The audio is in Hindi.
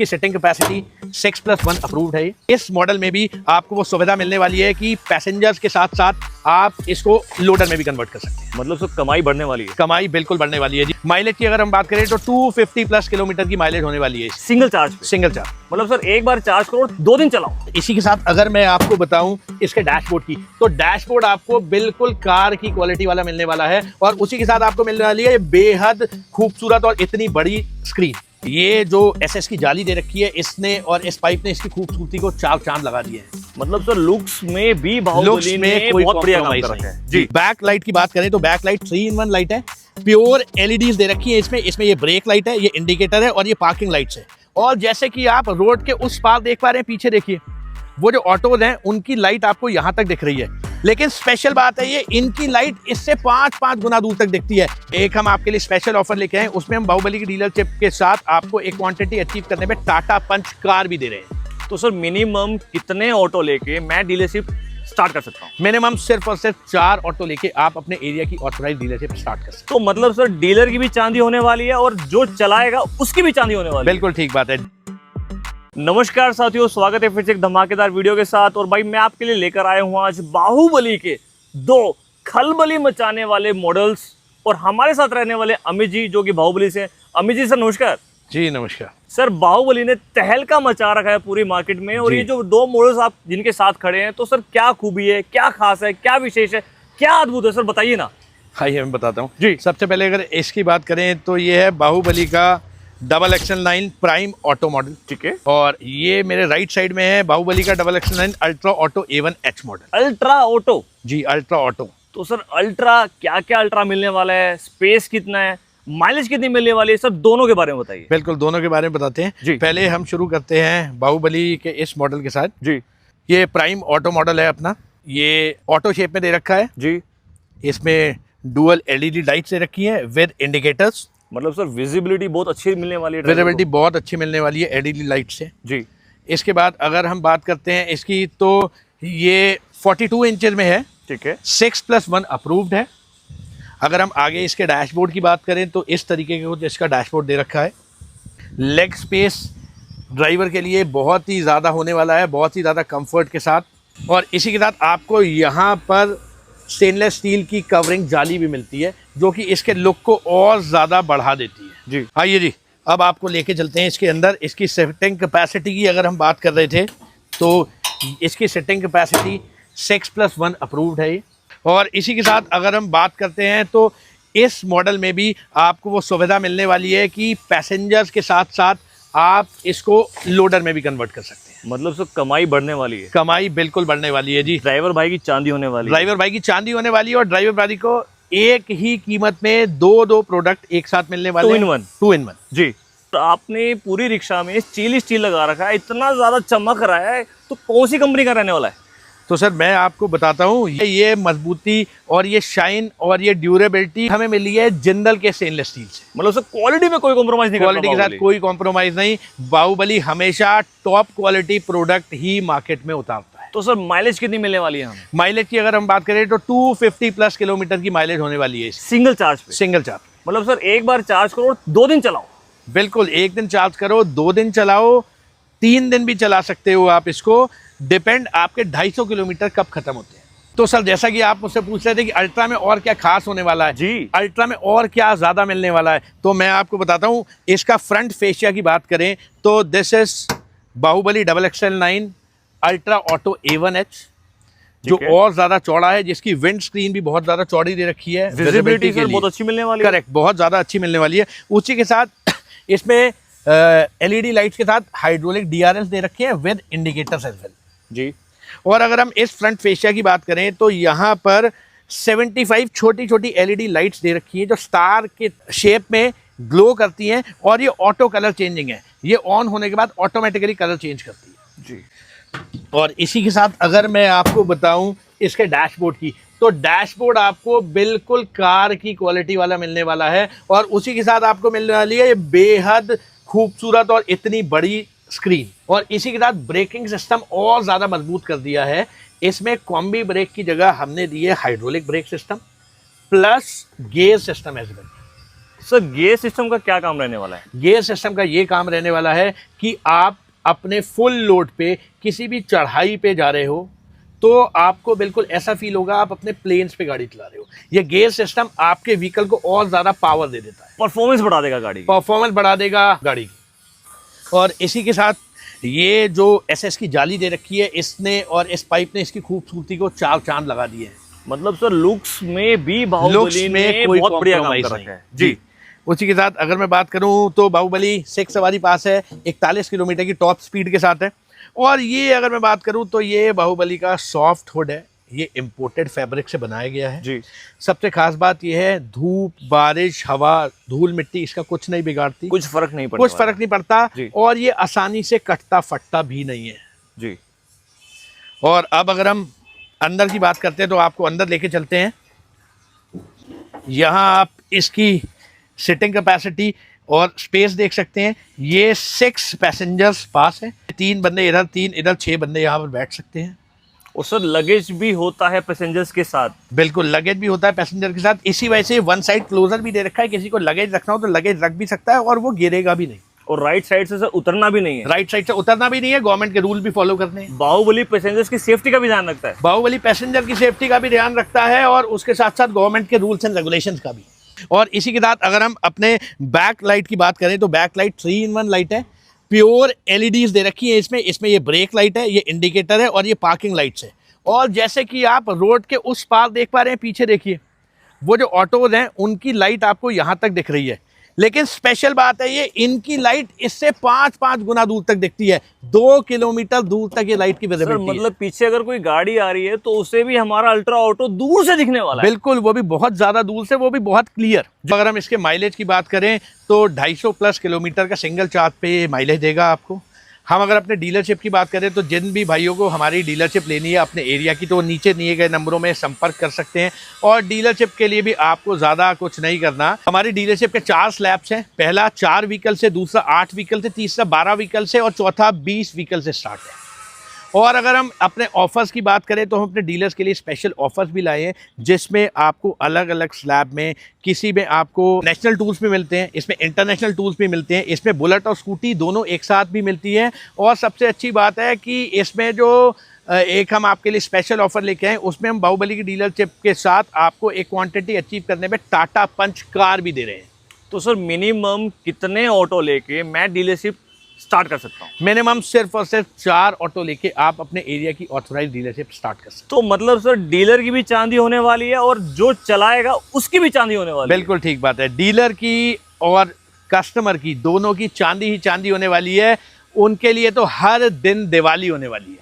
इसकी सीटिंग कैपेसिटी 6+1 अप्रूव्ड है। इस मॉडल में भी आपको वो सुविधा मिलने वाली है कि पैसेंजर्स के साथ साथ आप इसको लोडर में भी कन्वर्ट कर सकते हैं। मतलब सब कमाई बढ़ने वाली है। कमाई बिल्कुल बढ़ने वाली है जी। माइलेज की अगर हम बात करें तो 250+ किलोमीटर की माइलेज होने वाली है। सिंगल चार्ज सिंगल चार्ज मतलब सर एक बार चार्ज करो 2 दिन चलाओ। इसी के साथ अगर मैं आपको बताऊं इसके डैशबोर्ड की, तो डैशबोर्ड आपको बिल्कुल कार की क्वालिटी वाला मिलने वाला है और उसी के साथ आपको मिलने वाली है बेहद खूबसूरत और इतनी बड़ी स्क्रीन। ये जो एसएस की जाली दे रखी है इसने और इस पाइप ने इसकी खूबसूरती को चार चांद लगा दिए हैं। मतलब सर लुक्स में भी बाहुबली ने कोई बहुत बढ़िया काम compromise कर रखा है नहीं। जी, बैक लाइट की बात करें तो बैक लाइट 3-in-1 लाइट है। प्योर एलईडीज दे रखी है इसमें ये ब्रेक लाइट है, ये इंडिकेटर है और ये पार्किंग लाइट्स है। और जैसे कि आप रोड के उस पार देख पा रहे हैं, पीछे देखिए वो जो ऑटोज हैं उनकी लाइट आपको यहाँ तक दिख रही है, लेकिन स्पेशल बात है ये इनकी लाइट इससे 5 गुना दूर तक दिखती है। एक हम आपके लिए स्पेशल ऑफर लेके आए, उसमें हम बाहुबली की डीलरशिप के साथ आपको एक क्वांटिटी अचीव करने में टाटा पंच कार भी दे रहे हैं। तो सर मिनिमम कितने ऑटो लेके मैं डीलरशिप स्टार्ट कर सकता हूँ? मिनिमम सिर्फ और सिर्फ 4 ऑटो लेके आप अपने एरिया की ऑथराइज डीलरशिप स्टार्ट कर सकते तो मतलब सर डीलर की भी चांदी होने वाली है और जो चलाएगा उसकी भी चांदी होने वाली है। बिल्कुल ठीक बात है। नमस्कार साथियों, स्वागत है फिर से एक धमाकेदार वीडियो के साथ। और भाई मैं आपके लिए लेकर आया हूँ आज बाहुबली के 2 खलबली मचाने वाले मॉडल्स और हमारे साथ रहने वाले अमित जी जो कि बाहुबली से। अमित जी सर नमस्कार। जी नमस्कार सर बाहुबली ने तहलका मचा रखा है पूरी मार्केट में और ये जो 2 मॉडल्स आप जिनके साथ खड़े हैं, तो सर क्या खूबी है, क्या खास है, क्या विशेष है, क्या अद्भुत है, सर बताइए ना। आइए मैं बताता हूँ जी। सबसे पहले अगर इसकी बात करें तो ये है बाहुबली का XXL9 प्राइम ऑटो मॉडल, ठीक है। और ये मेरे राइट साइड में है बाहुबली का XXL9 ultra auto A1H model. Ultra auto? जी अल्ट्रा ऑटो। तो सर अल्ट्रा क्या क्या अल्ट्रा मिलने वाला है, स्पेस कितना है, माइलेज कितनी मिलने वाली है, सब दोनों के बारे में बताइए। बिल्कुल दोनों के बारे में बताते हैं जी। पहले हम शुरू करते हैं बाहुबली के इस मॉडल के साथ जी। ये प्राइम ऑटो मॉडल है अपना, ये ऑटो शेप में दे रखा है जी। इसमें डुअल LED लाइट्स दे रखी है विद इंडिकेटर्स। मतलब सर विजिबिलिटी बहुत अच्छी मिलने वाली है। विजिबिलिटी बहुत अच्छी मिलने वाली है LED लाइट से जी। इसके बाद अगर हम बात करते हैं इसकी, तो ये 42 इंचेस में है, ठीक है। 6+1 अप्रूव्ड है। अगर हम आगे इसके डैशबोर्ड की बात करें तो इस तरीके का इसका डैशबोर्ड दे रखा है। लेग स्पेस ड्राइवर के लिए बहुत ही ज़्यादा होने वाला है, बहुत ही ज़्यादा कंफर्ट के साथ। और इसी के साथ आपको यहाँ पर स्टेनलेस स्टील की कवरिंग जाली भी मिलती है जो कि इसके लुक को और ज़्यादा बढ़ा देती है जी। आइए जी, अब आपको लेके चलते हैं इसके अंदर। इसकी सीटिंग कैपेसिटी की अगर हम बात कर रहे थे तो इसकी सीटिंग कैपेसिटी 6+1 अप्रूव्ड है। और इसी के साथ अगर हम बात करते हैं तो इस मॉडल में भी आपको वो सुविधा मिलने वाली है कि पैसेंजर्स के साथ साथ आप इसको लोडर में भी कन्वर्ट कर सकते हैं। मतलब सब कमाई बढ़ने वाली है। कमाई बिल्कुल बढ़ने वाली है जी। ड्राइवर भाई की चांदी होने वाली है। ड्राइवर भाई की चांदी होने वाली है और ड्राइवर भाई को एक ही कीमत में दो प्रोडक्ट एक साथ मिलने वाले हैं। 2-in-1 जी। तो आपने पूरी रिक्शा में स्टील लगा रखा है, इतना ज्यादा चमक रहा है, तो कौन सी कंपनी का रहने वाला है? तो सर मैं आपको बताता हूँ, ये मजबूती और ये शाइन और ये ड्यूरेबिलिटी हमें मिली है जिंदल के स्टेनलेस स्टील से। मतलब सर क्वालिटी में कोई कॉम्प्रोमाइज नहीं, क्वालिटी के साथ कोई कॉम्प्रोमाइज नहीं। बाहुबली हमेशा टॉप क्वालिटी प्रोडक्ट ही मार्केट में उतारता है। तो सर माइलेज कितनी मिलने वाली है हमें? माइलेज की अगर हम बात करें तो 250+ किलोमीटर की माइलेज होने वाली है सिंगल चार्ज पे। सिंगल चार्ज मतलब सर एक बार चार्ज करो 2 दिन चलाओ। बिल्कुल, एक दिन चार्ज करो, 2 दिन चलाओ, 3 दिन भी चला सकते हो आप इसको। डिपेंड आपके 250 किलोमीटर कब खत्म होते हैं। तो सर जैसा कि आप मुझसे पूछ रहे थे कि अल्ट्रा में और क्या खास होने वाला है जी, अल्ट्रा में और क्या ज़्यादा मिलने वाला है, तो मैं आपको बताता हूँ। इसका फ्रंट फेशिया की बात करें तो this is Baahubali XXL9 ultra auto A1H, जो और ज़्यादा चौड़ा है, जिसकी विंड स्क्रीन भी बहुत ज़्यादा चौड़ी दे रखी है। विजिबिलिटी सर बहुत अच्छी मिलने वाली है। करेक्ट, बहुत ज़्यादा अच्छी मिलने वाली है। उसी के साथ इसमें LED लाइट्स के साथ हाइड्रोलिक DRLs दे रखे हैं विद इंडिकेटर्स एज वेल जी। और अगर हम इस फ्रंट फेशिया की बात करें तो यहाँ पर 75 छोटी छोटी LED लाइट्स दे रखी हैं जो स्टार के शेप में ग्लो करती हैं और ये ऑटो कलर चेंजिंग है। ये ऑन होने के बाद ऑटोमेटिकली कलर चेंज करती है जी। और इसी के साथ अगर मैं आपको बताऊं इसके डैशबोर्ड की, तो डैशबोर्ड आपको बिल्कुल कार की क्वालिटी वाला मिलने वाला है और उसी के साथ आपको मिलने वाली है ये बेहद खूबसूरत और इतनी बड़ी स्क्रीन। और इसी के साथ ब्रेकिंग सिस्टम और ज़्यादा मजबूत कर दिया है। इसमें कॉम्बी ब्रेक की जगह हमने दी है hydraulic brake system plus gear system as well. Sir gear system का क्या काम रहने वाला है? गियर सिस्टम का ये काम रहने वाला है कि आप अपने फुल लोड पे किसी भी चढ़ाई पे जा रहे हो तो आपको बिल्कुल ऐसा फील होगा आप अपने प्लेन्स पे गाड़ी चला रहे हो। ये गियर सिस्टम आपके व्हीकल को और ज़्यादा पावर दे देता है, परफॉर्मेंस बढ़ा देगा गाड़ी की। परफॉर्मेंस बढ़ा देगा गाड़ी की। और इसी के साथ ये जो एसएस की जाली दे रखी है इसने और इस पाइप ने इसकी खूबसूरती को चार चांद लगा दिए हैं। मतलब सर लुक्स में भी बाहुबली ने कोई बहुत बढ़िया काम compromise कर नहीं। रखा है जी। उसी के साथ अगर मैं बात करूं तो बाहुबली 6 सवारी पास है, 41 किलोमीटर की टॉप स्पीड के साथ है। और ये अगर मैं बात करूं तो ये बाहुबली का सॉफ्ट हुड है, ये इम्पोर्टेड फैब्रिक से बनाया गया है जी। सबसे खास बात ये है धूप बारिश हवा धूल मिट्टी इसका कुछ नहीं बिगाड़ती, कुछ फर्क नहीं पड़ता, कुछ फर्क नहीं पड़ता। जी। और ये आसानी से कटता फटता भी नहीं है जी। और अब अगर हम अंदर की बात करते हैं तो आपको अंदर लेके चलते हैं। यहाँ आप इसकी सिटिंग कैपेसिटी और स्पेस देख सकते हैं। ये 6 पैसेंजर्स पास है, 3 बंदे इधर 3 इधर, 6 बंदे यहाँ पर बैठ सकते हैं। और सर लगेज भी होता है पैसेंजर्स के साथ? बिल्कुल लगेज भी होता है पैसेंजर के साथ, इसी वजह से वन साइड क्लोजर भी दे रखा है, किसी को लगेज रखना हो तो लगेज रख भी सकता है और वो गिरेगा भी नहीं। और राइट साइड से सर उतरना भी नहीं है? राइट साइड से उतरना भी नहीं है, गवर्नमेंट के रूल भी फॉलो करने हैं। बाहुबली पैसेंजर्स की सेफ्टी का भी ध्यान रखता है? बाहुबली पैसेंजर की सेफ्टी का भी ध्यान रखता है और उसके साथ साथ गवर्नमेंट के रूल्स एंड रेगुलेशंस का भी। और इसी के साथ अगर हम अपने बैक लाइट की बात करें तो बैक लाइट 3-in-1 लाइट है, प्योर एलईडीज दे रखी है इसमें ये ब्रेक लाइट है, ये इंडिकेटर है और ये पार्किंग लाइट्स है। और जैसे कि आप रोड के उस पार देख पा रहे हैं, पीछे देखिए वो जो ऑटोज हैं उनकी लाइट आपको यहाँ तक दिख रही है, लेकिन स्पेशल बात है ये इनकी लाइट इससे 5 गुना दूर तक दिखती है। 2 किलोमीटर दूर तक ये लाइट की विजिबिलिटी है। मतलब पीछे अगर कोई गाड़ी आ रही है तो उसे भी हमारा अल्ट्रा ऑटो दूर से दिखने वाला है? बिल्कुल, वो भी बहुत ज्यादा दूर से, वो भी बहुत क्लियर। अगर हम इसके माइलेज की बात करें तो 250+ किलोमीटर का सिंगल चार्ज पे माइलेज देगा आपको। हम अगर अपने डीलरशिप की बात करें तो जिन भी भाइयों को हमारी डीलरशिप लेनी है अपने एरिया की, तो वो नीचे दिए गए नंबरों में संपर्क कर सकते हैं। और डीलरशिप के लिए भी आपको ज़्यादा कुछ नहीं करना। हमारी डीलरशिप के 4 स्लैब्स हैं, पहला 4 व्हीकल से, दूसरा 8 व्हीकल से, तीसरा 12 व्हीकल से और चौथा 20 व्हीकल से स्टार्ट है। और अगर हम अपने ऑफर्स की बात करें तो हम अपने डीलर्स के लिए स्पेशल ऑफर्स भी लाए हैं, जिसमें आपको अलग अलग स्लैब में किसी में आपको नेशनल टूल्स भी मिलते हैं, इसमें इंटरनेशनल टूल्स भी मिलते हैं, इसमें बुलेट और स्कूटी दोनों एक साथ भी मिलती है। और सबसे अच्छी बात है कि इसमें जो एक हम आपके लिए स्पेशल ऑफर लेके आए उसमें हम बाहुबली की डीलरशिप के साथ आपको एक क्वांटिटी अचीव करने में टाटा पंच कार भी दे रहे हैं। तो सर मिनिमम कितने ऑटो लेके मैं डीलरशिप स्टार्ट कर सकता हूँ? मिनिमम सिर्फ और सिर्फ 4 ऑटो लेके आप अपने एरिया की ऑथोराइज डीलरशिप स्टार्ट कर सकते तो मतलब सर डीलर की भी चांदी होने वाली है और जो चलाएगा उसकी भी चांदी होने वाली है? बिल्कुल ठीक बात है, डीलर की और कस्टमर की दोनों की चांदी ही चांदी होने वाली है। उनके लिए तो हर दिन दिवाली होने वाली है।